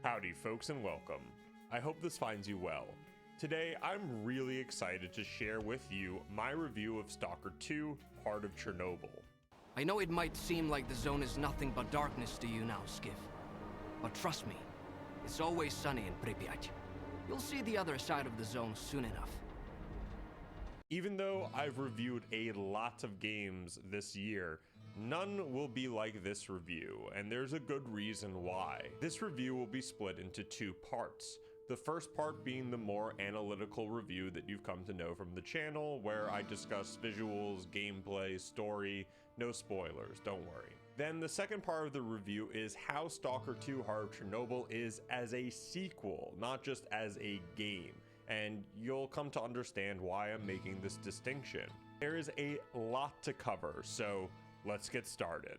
Howdy folks and welcome. I hope this finds you well. Today I'm really excited to share with you my review of Stalker 2, Heart of Chernobyl. I know it might seem like the zone is nothing but darkness to you now, Skiff. But trust me, it's always sunny in Pripyat. You'll see the other side of the zone soon enough. Even though I've reviewed a lot of games this year, none will be like this review, and there's a good reason why. This review will be split into two parts. The first part being the more analytical review that you've come to know from the channel, where I discuss visuals, gameplay, story, no spoilers, don't worry. Then the second part of the review is how Stalker 2 Heart of Chernobyl is as a sequel, not just as a game, and you'll come to understand why I'm making this distinction. There is a lot to cover, so let's get started.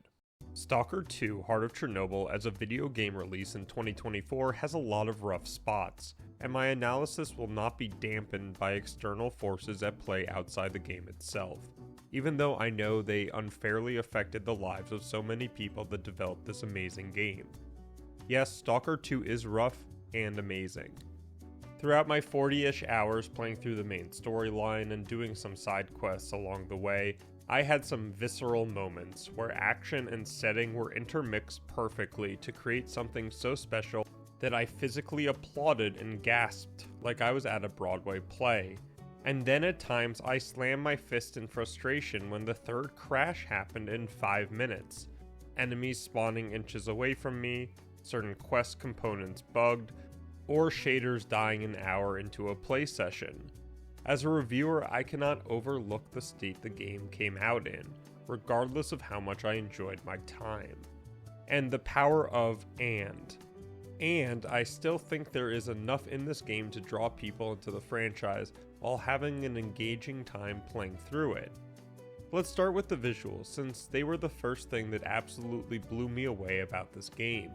Stalker 2 Heart of Chernobyl as a video game release in 2024 has a lot of rough spots, and my analysis will not be dampened by external forces at play outside the game itself, even though I know they unfairly affected the lives of so many people that developed this amazing game. Yes, Stalker 2 is rough and amazing. Throughout my 40-ish hours playing through the main storyline and doing some side quests along the way, I had some visceral moments where action and setting were intermixed perfectly to create something so special that I physically applauded and gasped like I was at a Broadway play. And then at times I slammed my fist in frustration when the third crash happened in 5 minutes. Enemies spawning inches away from me, certain quest components bugged, or shaders dying an hour into a play session. As a reviewer, I cannot overlook the state the game came out in, regardless of how much I enjoyed my time. And the power of and I still think there is enough in this game to draw people into the franchise while having an engaging time playing through it. Let's start with the visuals, since they were the first thing that absolutely blew me away about this game.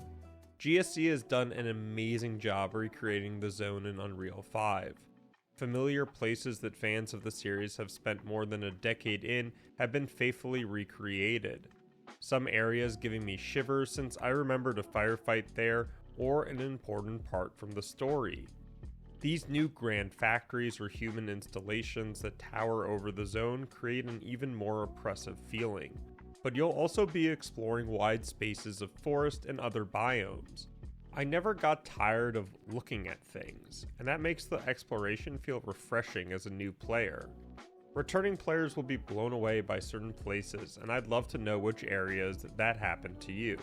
GSC has done an amazing job recreating the zone in Unreal 5. Familiar places that fans of the series have spent more than a decade in have been faithfully recreated. Some areas giving me shivers since I remembered a firefight there or an important part from the story. These new grand factories or human installations that tower over the zone create an even more oppressive feeling. But you'll also be exploring wide spaces of forest and other biomes. I never got tired of looking at things, and that makes the exploration feel refreshing as a new player. Returning players will be blown away by certain places, and I'd love to know which areas that happened to you.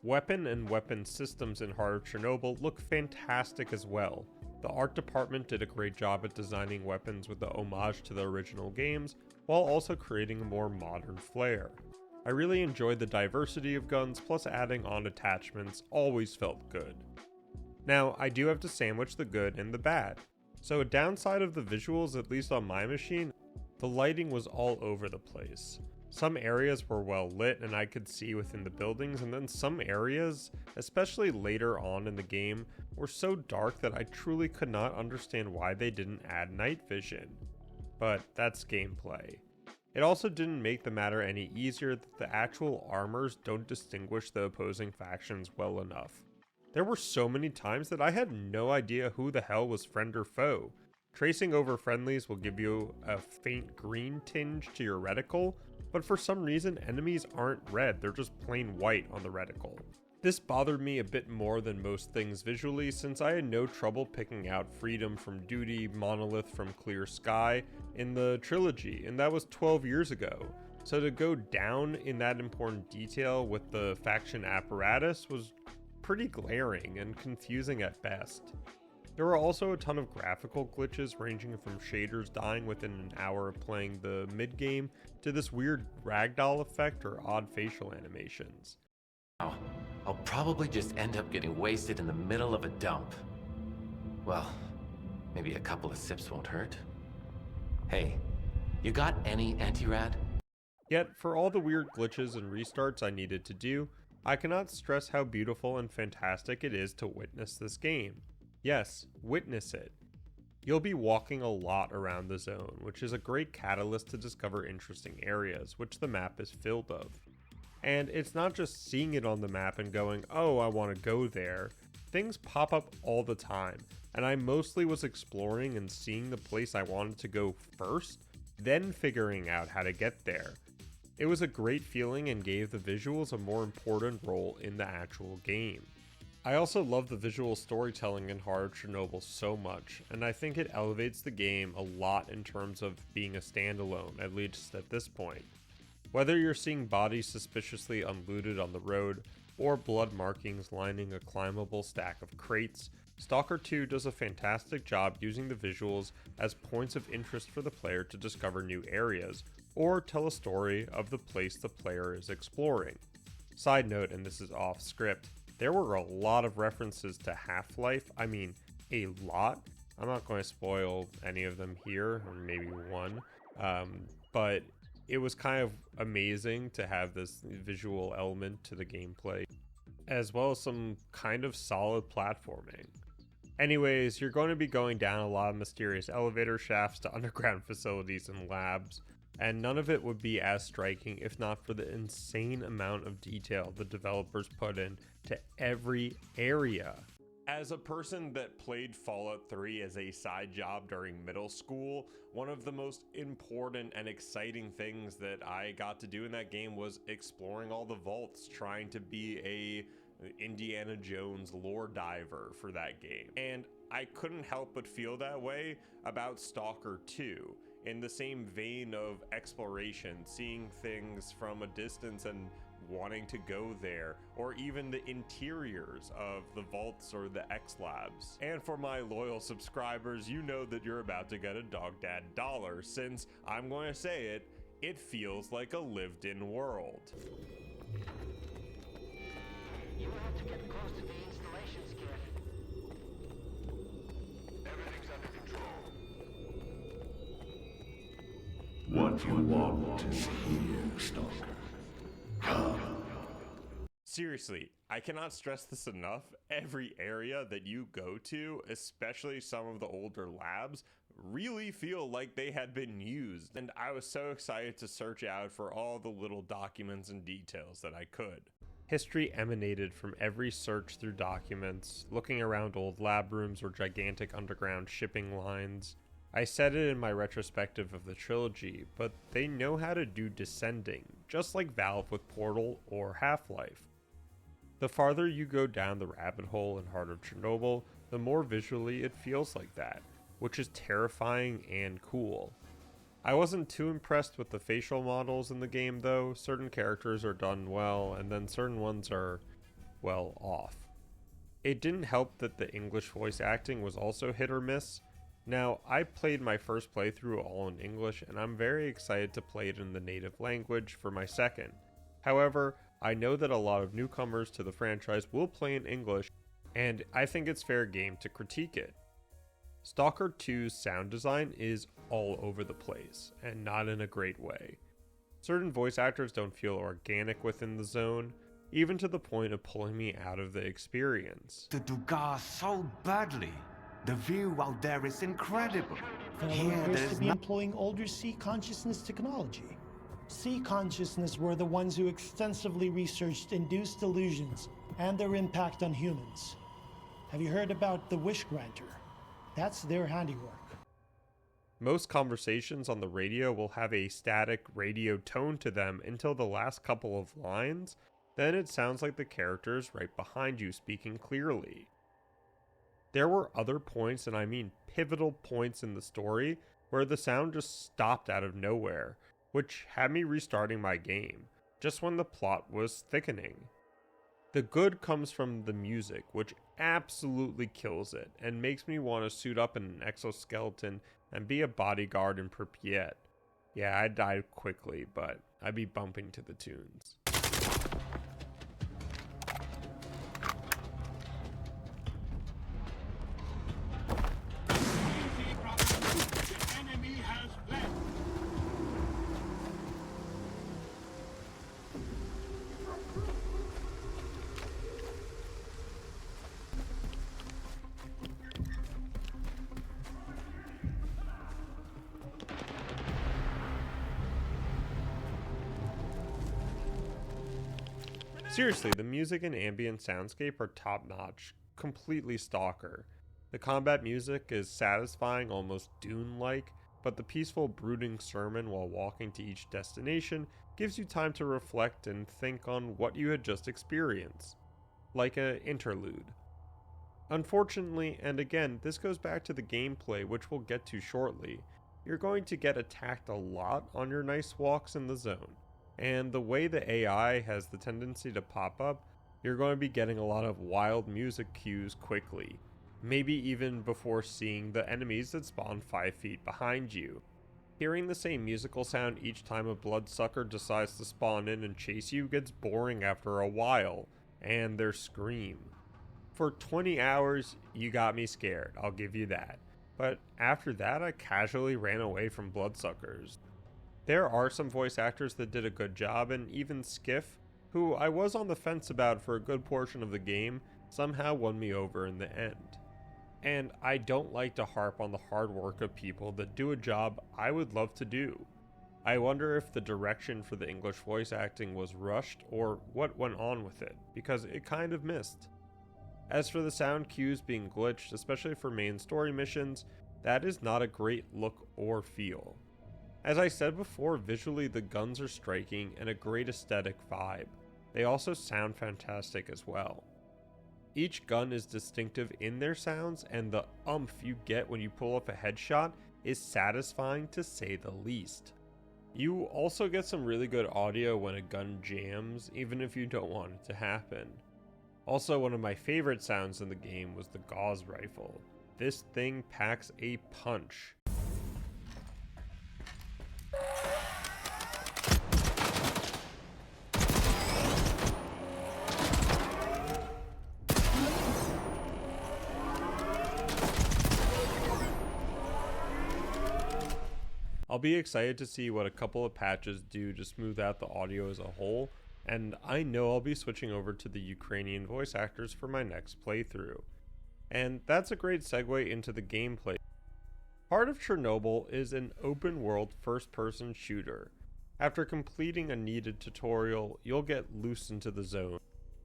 Weapon and weapon systems in Heart of Chernobyl look fantastic as well. The art department did a great job at designing weapons with the homage to the original games, while also creating a more modern flair. I really enjoyed the diversity of guns, plus adding on attachments always felt good. Now, I do have to sandwich the good and the bad. So a downside of the visuals, at least on my machine, the lighting was all over the place. Some areas were well lit and I could see within the buildings, and then some areas, especially later on in the game, were so dark that I truly could not understand why they didn't add night vision. But that's gameplay. It also didn't make the matter any easier that the actual armors don't distinguish the opposing factions well enough. There were so many times that I had no idea who the hell was friend or foe. Tracing over friendlies will give you a faint green tinge to your reticle, but for some reason enemies aren't red, they're just plain white on the reticle. This bothered me a bit more than most things visually, since I had no trouble picking out Freedom from Duty, Monolith from Clear Sky in the trilogy, and that was 12 years ago. So to go down in that important detail with the faction apparatus was pretty glaring and confusing at best. There were also a ton of graphical glitches ranging from shaders dying within an hour of playing the mid-game to this weird ragdoll effect or odd facial animations. I'll probably just end up getting wasted in the middle of a dump. Well, maybe a couple of sips won't hurt. Hey, you got any anti-rad? Yet, for all the weird glitches and restarts I needed to do, I cannot stress how beautiful and fantastic it is to witness this game. Yes, witness it. You'll be walking a lot around the zone, which is a great catalyst to discover interesting areas, which the map is filled of. And it's not just seeing it on the map and going, oh, I want to go there. things pop up all the time, and I mostly was exploring and seeing the place I wanted to go first, then figuring out how to get there. It was a great feeling and gave the visuals a more important role in the actual game. I also love the visual storytelling in Heart of Chernobyl so much, and I think it elevates the game a lot in terms of being a standalone, at least at this point. Whether you're seeing bodies suspiciously unlooted on the road, or blood markings lining a climbable stack of crates, Stalker 2 does a fantastic job using the visuals as points of interest for the player to discover new areas, or tell a story of the place the player is exploring. Side note, and this is off script, there were a lot of references to Half-Life. I mean, a lot. I'm not going to spoil any of them here, or maybe one, but it was kind of amazing to have this visual element to the gameplay, as well as some kind of solid platforming. Anyways, you're going to be going down a lot of mysterious elevator shafts to underground facilities and labs, and none of it would be as striking if not for the insane amount of detail the developers put in to every area. As a person that played Fallout 3 as a side job during middle school, one of the most important and exciting things that I got to do in that game was exploring all the vaults, trying to be a Indiana Jones lore diver for that game. And I couldn't help but feel that way about Stalker 2. In the same vein of exploration, seeing things from a distance and wanting to go there, or even the interiors of the vaults or the X labs. And for my loyal subscribers, you know that you're about to get a Dog Dad dollar, since I'm going to say it, it feels like a lived-in world. You have to get close to the installation, Skiff. Everything's under control. What you want is here, Stalker. Come. Seriously, I cannot stress this enough. Every area that you go to, especially some of the older labs, really feel like they had been used, and I was so excited to search out for all the little documents and details that I could. History emanated from every search through documents, looking around old lab rooms or gigantic underground shipping lines. I said it in my retrospective of the trilogy, but they know how to do descending, just like Valve with Portal or Half-Life. The farther you go down the rabbit hole in Heart of Chernobyl, the more visually it feels like that, which is terrifying and cool. I wasn't too impressed with the facial models in the game though. Certain characters are done well, and then certain ones are, well, off. It didn't help that the English voice acting was also hit or miss. Now, I played my first playthrough all in English, and I'm very excited to play it in the native language for my second. However, I know that a lot of newcomers to the franchise will play in English, and I think it's fair game to critique it. Stalker 2's sound design is all over the place, and not in a great way. Certain voice actors don't feel organic within the zone, even to the point of pulling me out of the experience. To do gas so badly. The view out there is incredible. Here, appears to be employing older sea consciousness technology. Sea consciousness were the ones who extensively researched induced illusions and their impact on humans. Have you heard about the Wish Granter? That's their handiwork. Most conversations on the radio will have a static radio tone to them until the last couple of lines, then it sounds like the characters right behind you speaking clearly. There were other points, and I mean pivotal points in the story, where the sound just stopped out of nowhere, which had me restarting my game, just when the plot was thickening. The good comes from the music, which absolutely kills it, and makes me want to suit up in an exoskeleton and be a bodyguard in Pripyat. Yeah, I died quickly, but I'd be bumping to the tunes. Seriously, the music and ambient soundscape are top-notch. completely Stalker. The combat music is satisfying, almost Dune-like, but the peaceful brooding sermon while walking to each destination gives you time to reflect and think on what you had just experienced, like an interlude. Unfortunately, and again, this goes back to the gameplay, which we'll get to shortly, you're going to get attacked a lot on your nice walks in the zone, and the way the AI has the tendency to pop up, you're going to be getting a lot of wild music cues quickly, maybe even before seeing the enemies that spawn 5 feet behind you. Hearing the same musical sound each time a bloodsucker decides to spawn in and chase you gets boring after a while, and their scream. For 20 hours, you got me scared, I'll give you that. But after that, I casually ran away from bloodsuckers. There are some voice actors that did a good job, and even Skiff, who I was on the fence about for a good portion of the game, somehow won me over in the end. And I don't like to harp on the hard work of people that do a job I would love to do. I wonder if the direction for the English voice acting was rushed or what went on with it, because it kind of missed. As for the sound cues being glitched, especially for main story missions, that is not a great look or feel. As I said before, visually the guns are striking and a great aesthetic vibe. They also sound fantastic as well. Each gun is distinctive in their sounds, and the umph you get when you pull off a headshot is satisfying to say the least. You also get some really good audio when a gun jams, even if you don't want it to happen. Also, one of my favorite sounds in the game was the Gauss rifle. This thing packs a punch. I'll be excited to see what a couple of patches do to smooth out the audio as a whole, and I know I'll be switching over to the Ukrainian voice actors for my next playthrough. And that's a great segue into the gameplay. Heart of Chernobyl is an open-world first-person shooter. After completing a needed tutorial, you'll get loose into the zone,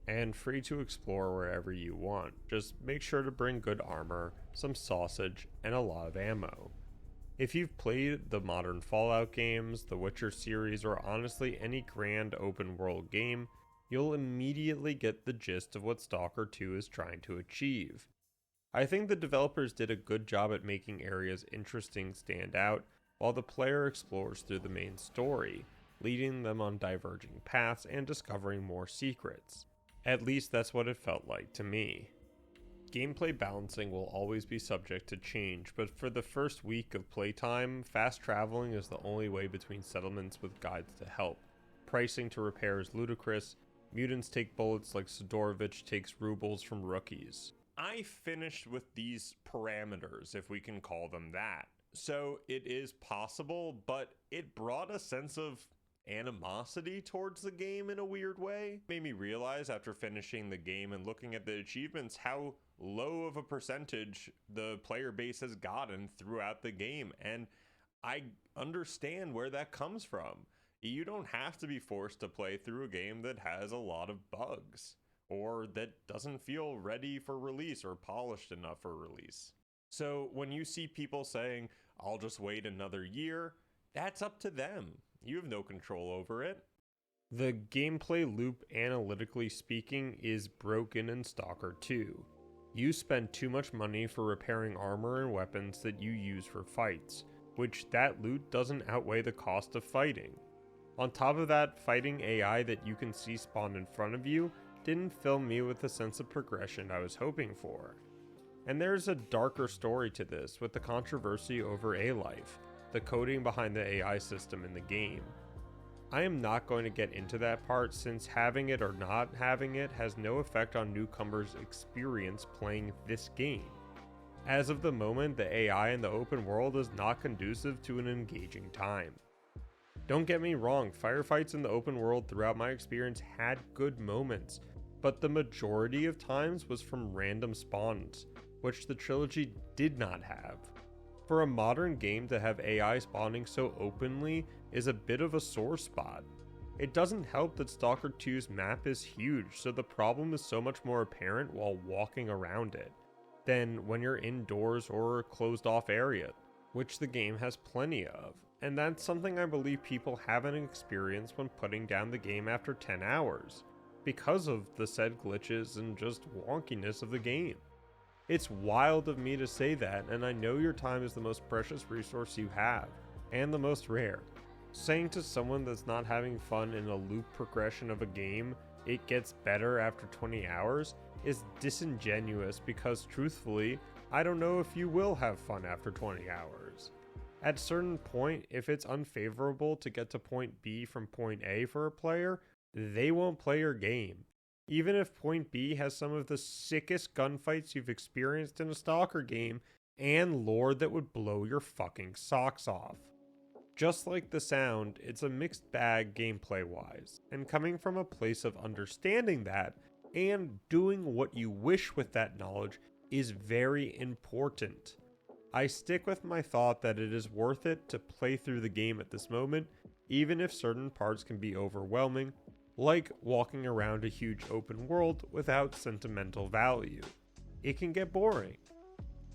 and free to explore wherever you want. Just make sure to bring good armor, some sausage, and a lot of ammo. If you've played the modern Fallout games, the Witcher series, or honestly any grand open world game, you'll immediately get the gist of what Stalker 2 is trying to achieve. I think the developers did a good job at making areas interesting stand out, while the player explores through the main story, leading them on diverging paths and discovering more secrets. At least that's what it felt like to me. Gameplay balancing will always be subject to change, but for the first week of playtime, fast traveling is the only way between settlements with guides to help. Pricing to repair is ludicrous. Mutants take bullets like Sidorovich takes rubles from rookies. I finished with these parameters, if we can call them that. So it is possible, but it brought a sense of animosity towards the game in a weird way. Made me realize after finishing the game and looking at the achievements how low of a percentage the player base has gotten throughout the game, and I understand where that comes from. You don't have to be forced to play through a game that has a lot of bugs or that doesn't feel ready for release or polished enough for release. So when you see people saying, I'll just wait another year, that's up to them. You have no control over it. The gameplay loop, analytically speaking, is broken in Stalker 2. You spend too much money for repairing armor and weapons that you use for fights, which that loot doesn't outweigh the cost of fighting. On top of that, fighting AI that you can see spawn in front of you didn't fill me with the sense of progression I was hoping for. And there's a darker story to this, with the controversy over A-Life, the coding behind the AI system in the game. I am not going to get into that part, since having it or not having it has no effect on newcomers' experience playing this game. As of the moment, the AI in the open world is not conducive to an engaging time. Don't get me wrong, firefights in the open world throughout my experience had good moments, but the majority of times was from random spawns, which the trilogy did not have. For a modern game to have AI spawning so openly is a bit of a sore spot. It doesn't help that Stalker 2's map is huge, so the problem is so much more apparent while walking around it than when you're indoors or a closed off area, which the game has plenty of. And that's something I believe people haven't experienced when putting down the game after 10 hours, because of the said glitches and just wonkiness of the game. It's wild of me to say that, and I know your time is the most precious resource you have, and the most rare. Saying to someone that's not having fun in a loop progression of a game, it gets better after 20 hours, is disingenuous because truthfully, I don't know if you will have fun after 20 hours. At a certain point, if it's unfavorable to get to point B from point A for a player, they won't play your game. Even if point B has some of the sickest gunfights you've experienced in a Stalker game and lore that would blow your fucking socks off. Just like the sound, it's a mixed bag gameplay wise, and coming from a place of understanding that and doing what you wish with that knowledge is very important. I stick with my thought that it is worth it to play through the game at this moment, even if certain parts can be overwhelming, like walking around a huge open world without sentimental value. It can get boring.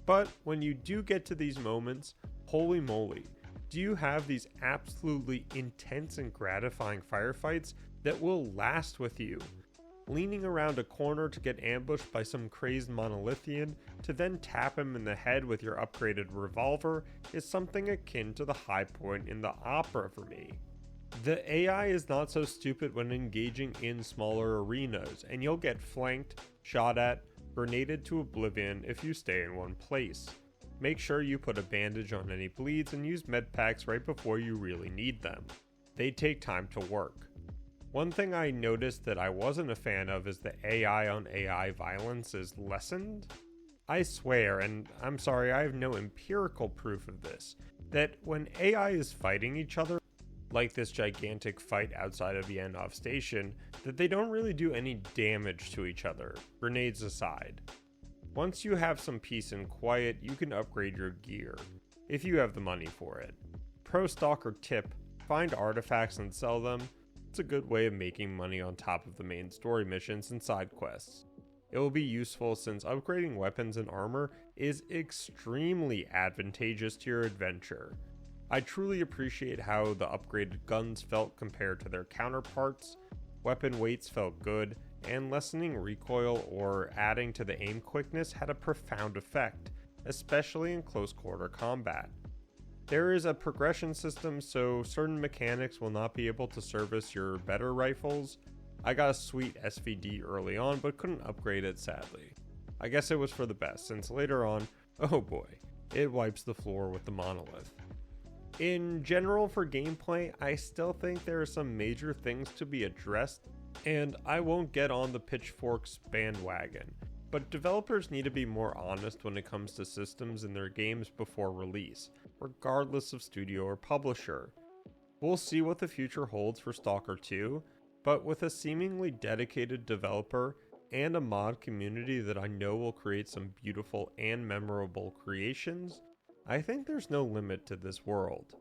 But when you do get to these moments, holy moly, do you have these absolutely intense and gratifying firefights that will last with you. Leaning around a corner to get ambushed by some crazed monolithian to then tap him in the head with your upgraded revolver is something akin to the high point in the opera for me. The AI is not so stupid when engaging in smaller arenas, and you'll get flanked, shot at, grenaded to oblivion if you stay in one place. Make sure you put a bandage on any bleeds and use med packs right before you really need them. They take time to work. One thing I noticed that I wasn't a fan of is the AI on AI violence is lessened. I swear, and I'm sorry I have no empirical proof of this, that when AI is fighting each other, like this gigantic fight outside of Yanov Station, that they don't really do any damage to each other, grenades aside. Once you have some peace and quiet, you can upgrade your gear, if you have the money for it. Pro Stalker tip, find artifacts and sell them. It's a good way of making money on top of the main story missions and side quests. It will be useful since upgrading weapons and armor is extremely advantageous to your adventure. I truly appreciate how the upgraded guns felt compared to their counterparts. Weapon weights felt good, and lessening recoil or adding to the aim quickness had a profound effect, especially in close quarter combat. There is a progression system, so certain mechanics will not be able to service your better rifles. I got a sweet SVD early on, but couldn't upgrade it sadly. I guess it was for the best, since later on, oh boy, it wipes the floor with the monolith. In general for gameplay, I still think there are some major things to be addressed, and I won't get on the pitchforks bandwagon, but developers need to be more honest when it comes to systems in their games before release, regardless of studio or publisher. We'll see what the future holds for Stalker 2, but with a seemingly dedicated developer and a mod community that I know will create some beautiful and memorable creations, I think there's no limit to this world.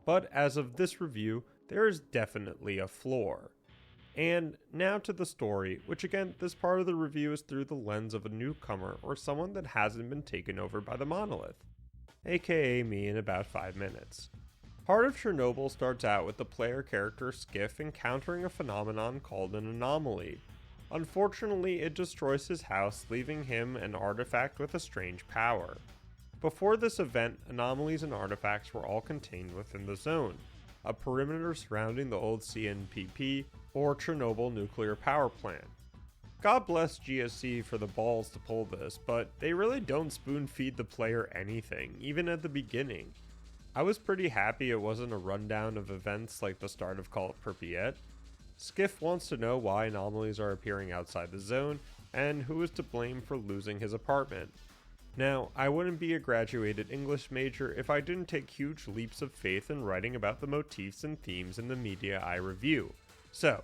But as of this review, there is definitely a floor. And now to the story, which again, this part of the review is through the lens of a newcomer or someone that hasn't been taken over by the monolith, aka me in about 5 minutes. Heart of Chernobyl starts out with the player character Skiff encountering a phenomenon called an anomaly. Unfortunately, it destroys his house, leaving him an artifact with a strange power. Before this event, anomalies and artifacts were all contained within the zone, a perimeter surrounding the old CNPP or Chernobyl nuclear power plant. God bless GSC for the balls to pull this, but they really don't spoon feed the player anything, even at the beginning. I was pretty happy it wasn't a rundown of events like the start of Call of Pripyat. Skiff wants to know why anomalies are appearing outside the zone, and who is to blame for losing his apartment. Now, I wouldn't be a graduated English major if I didn't take huge leaps of faith in writing about the motifs and themes in the media I review. So,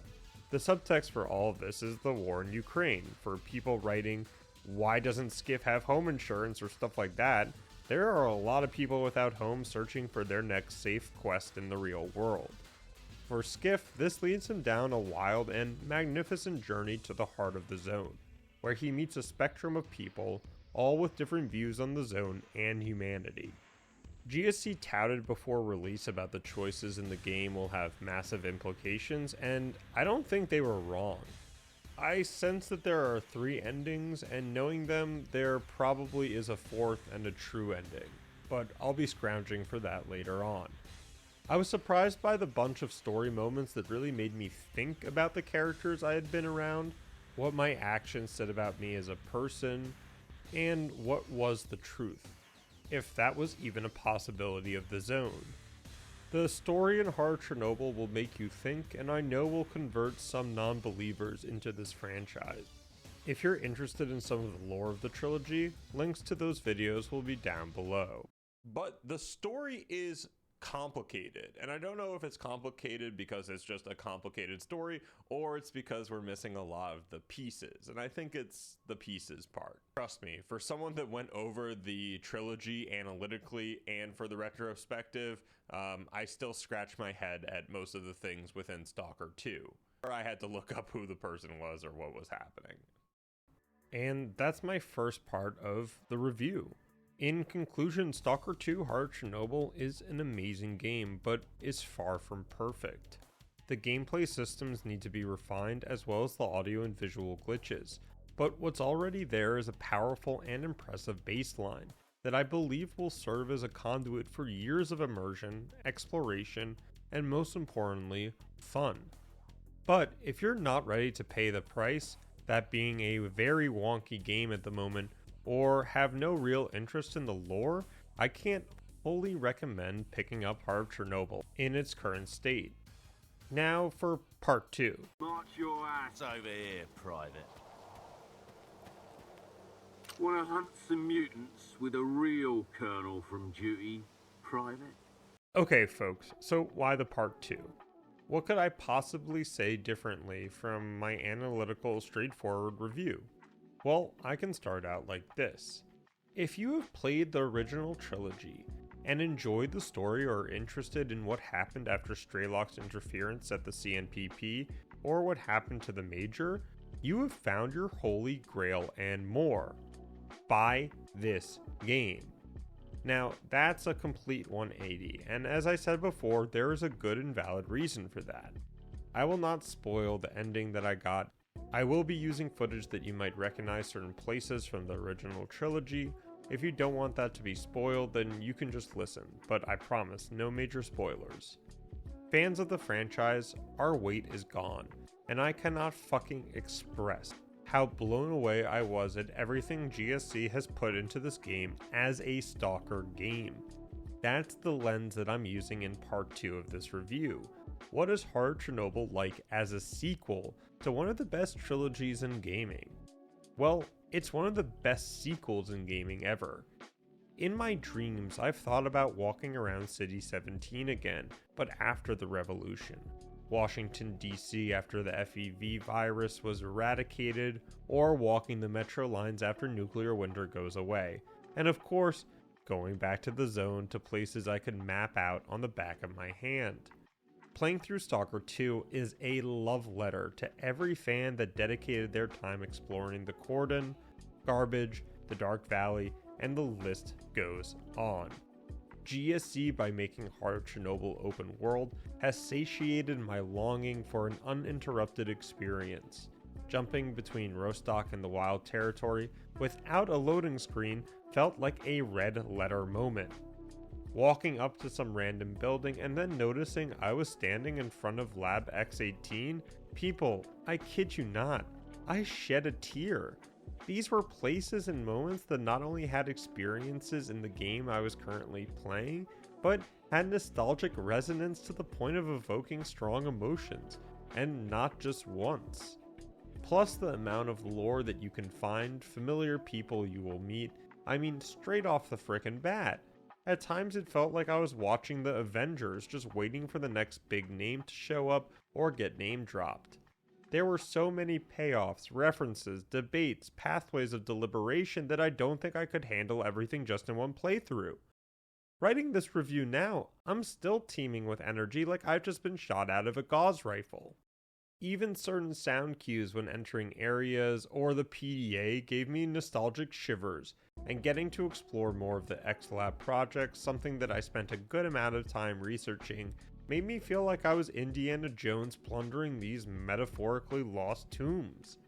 the subtext for all of this is the war in Ukraine. For people writing, why doesn't Skiff have home insurance or stuff like that, there are a lot of people without homes searching for their next safe quest in the real world. For Skiff, this leads him down a wild and magnificent journey to the heart of the zone, where he meets a spectrum of people, all with different views on the zone and humanity. GSC touted before release about the choices in the game will have massive implications, and I don't think they were wrong. I sense that there are 3 endings, and knowing them, there probably is a 4th and a true ending, but I'll be scrounging for that later on. I was surprised by the bunch of story moments that really made me think about the characters I had been around, what my actions said about me as a person, and what was the truth, if that was even a possibility of the zone. The story in Heart of Chernobyl will make you think, and I know will convert some non-believers into this franchise. If you're interested in some of the lore of the trilogy, links to those videos will be down below. But the story is complicated, and I don't know if it's complicated because it's just a complicated story or it's because we're missing a lot of the pieces, and I think it's the pieces part. Trust me, for someone that went over the trilogy analytically and for the retrospective, I still scratch my head at most of the things within Stalker 2, or I had to look up who the person was or what was happening. And that's my first part of the review. In conclusion, Stalker 2 Heart of Chernobyl is an amazing game, but is far from perfect. The gameplay systems need to be refined as well as the audio and visual glitches, but what's already there is a powerful and impressive baseline that I believe will serve as a conduit for years of immersion, exploration, and most importantly, fun. But if you're not ready to pay the price, that being a very wonky game at the moment, or have no real interest in the lore, I can't fully recommend picking up Heart of Chernobyl in its current state. Now for part 2. March your ass over here, Private. Wanna hunt some mutants with a real colonel from duty, Private? Okay folks, so why the part 2? What could I possibly say differently from my analytical, straightforward review? Well, I can start out like this. If you have played the original trilogy and enjoyed the story or are interested in what happened after Strelok's interference at the CNPP or what happened to the Major, you have found your holy grail and more. Buy this game. Now, that's a complete 180, and as I said before, there is a good and valid reason for that. I will not spoil the ending that I got. I will be using footage that you might recognize certain places from the original trilogy. If you don't want that to be spoiled, then you can just listen, but I promise, no major spoilers. Fans of the franchise, our wait is gone, and I cannot fucking express how blown away I was at everything GSC has put into this game as a Stalker game. That's the lens that I'm using in part 2 of this review. What is Heart of Chernobyl like as a sequel to one of the best trilogies in gaming? Well, it's one of the best sequels in gaming ever. In my dreams, I've thought about walking around City 17 again, but after the revolution. Washington, D.C. after the FEV virus was eradicated, or walking the metro lines after nuclear winter goes away. And of course, going back to the zone to places I could map out on the back of my hand. Playing through Stalker 2 is a love letter to every fan that dedicated their time exploring the Cordon, Garbage, the Dark Valley, and the list goes on. GSC, by making Heart of Chernobyl open world, has satiated my longing for an uninterrupted experience. Jumping between Rostock and the Wild Territory without a loading screen felt like a red letter moment. Walking up to some random building and then noticing I was standing in front of Lab X18, people, I kid you not, I shed a tear. These were places and moments that not only had experiences in the game I was currently playing, but had nostalgic resonance to the point of evoking strong emotions, and not just once. Plus the amount of lore that you can find, familiar people you will meet, I mean straight off the frickin' bat. At times it felt like I was watching the Avengers, just waiting for the next big name to show up or get name dropped. There were so many payoffs, references, debates, pathways of deliberation that I don't think I could handle everything just in one playthrough. Writing this review now, I'm still teeming with energy like I've just been shot out of a gauze rifle. Even certain sound cues when entering areas or the PDA gave me nostalgic shivers, and getting to explore more of the X-Lab project, something that I spent a good amount of time researching, made me feel like I was Indiana Jones plundering these metaphorically lost tombs.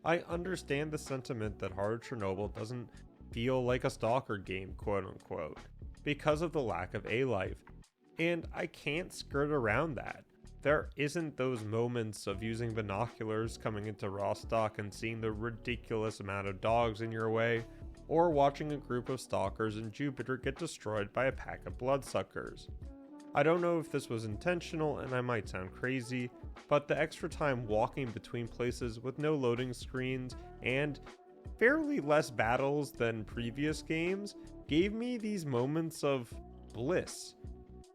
I understand the sentiment that Heart of Chernobyl doesn't feel like a Stalker game, quote unquote, because of the lack of A-life, and I can't skirt around that. There isn't those moments of using binoculars coming into Rostock and seeing the ridiculous amount of dogs in your way, or watching a group of stalkers in Jupiter get destroyed by a pack of bloodsuckers. I don't know if this was intentional and I might sound crazy, but the extra time walking between places with no loading screens and fairly less battles than previous games gave me these moments of bliss.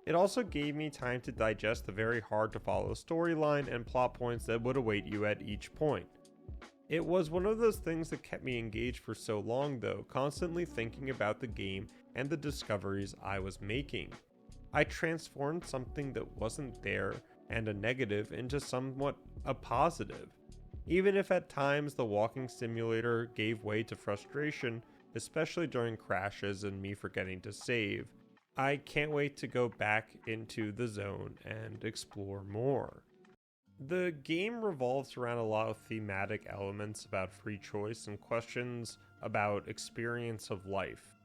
It also gave me time to digest the very hard to follow storyline and plot points that would await you at each point. It was one of those things that kept me engaged for so long though, constantly thinking about the game and the discoveries I was making. I transformed something that wasn't there and a negative into somewhat a positive. Even if at times the walking simulator gave way to frustration, especially during crashes and me forgetting to save, I can't wait to go back into the zone and explore more. The game revolves around a lot of thematic elements about free choice and questions about experience of life.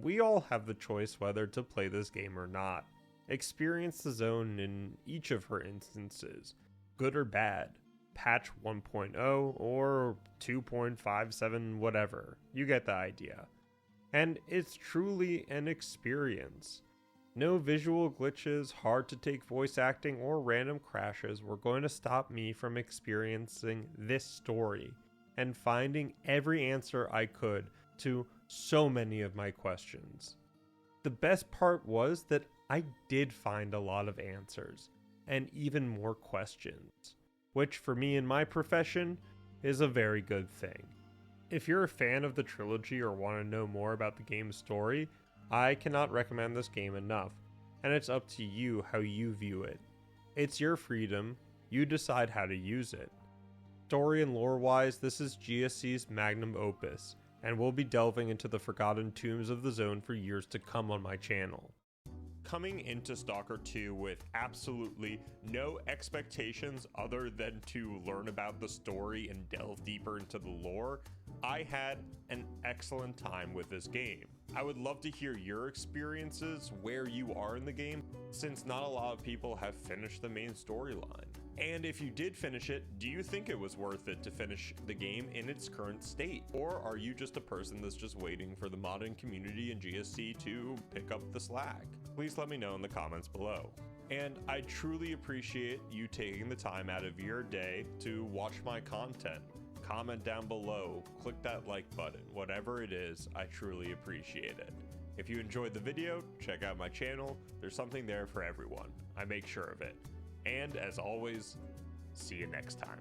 We all have the choice whether to play this game or not. Experience the zone in each of her instances, good or bad, patch 1.0 or 2.57 whatever, you get the idea. And it's truly an experience. No visual glitches, hard to take voice acting, or random crashes were going to stop me from experiencing this story and finding every answer I could to so many of my questions. The best part was that I did find a lot of answers and even more questions, which for me in my profession is a very good thing. If you're a fan of the trilogy or want to know more about the game's story, I cannot recommend this game enough, and it's up to you how you view it. It's your freedom, you decide how to use it. Story and lore-wise, this is GSC's magnum opus, and we'll be delving into the forgotten tombs of the zone for years to come on my channel. Coming into Stalker 2 with absolutely no expectations other than to learn about the story and delve deeper into the lore, I had an excellent time with this game. I would love to hear your experiences where you are in the game, since not a lot of people have finished the main storyline. And if you did finish it, do you think it was worth it to finish the game in its current state? Or are you just a person that's just waiting for the modding community and GSC to pick up the slack? Please let me know in the comments below. And I truly appreciate you taking the time out of your day to watch my content. Comment down below, click that like button, whatever it is, I truly appreciate it. If you enjoyed the video, check out my channel, there's something there for everyone, I make sure of it. And as always, see you next time.